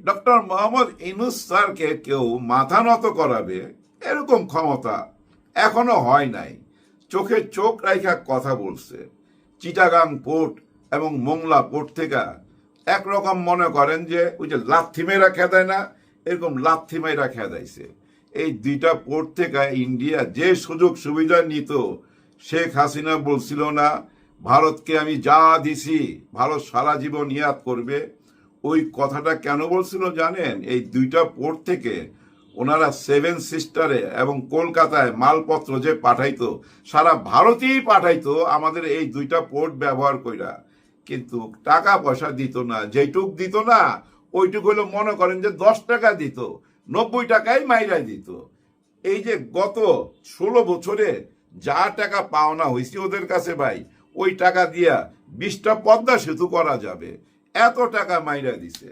Doctor Mohammad Yunus স্যারকে কেউ মাথা নত করাবে এরকম ক্ষমতা এখনো হয় নাই। চোখে চোখ রাইখা কথা বলছে। চিটাগাং পোর্ট এবং মোংলা পোর্ট থেকে একরকম মনে করেন যে ওই যে লাথি মেয়েরা খেদায় না, এরকম লাথি মেয়েরা খেদাইছে। এই দুইটা পোর্ট থেকে ইন্ডিয়া যে সুযোগ সুবিধা নিত, শেখ হাসিনা বলছিল না ভারতকে আমি যা দিছি ভারত সারা জীবন ইয়াদ করবে। ওই কথাটা কেন বলছিল জানেন? এই দুইটা পোর্ট থেকে ওনারা সেভেন সিস্টারে এবং কলকাতায় মালপত্র যে পাঠাইতো, সারা ভারতেই পাঠাইতো আমাদের এই দুইটা পোর্ট ব্যবহার কইরা। কিন্তু টাকা পয়সা দিত না, যেটুক দিত না ওইটুক হলো মনে করেন যে 10 টাকা দিত, 90 টাকাই মাইরা দিত। এই যে গত 16 বছরে যা টাকা পাওনা হয়েছে ওদের কাছে ভাই, ওই টাকা দিয়া 20টা পদ্মা সেতু করা যাবে, এত টাকা মাইরা দিছে।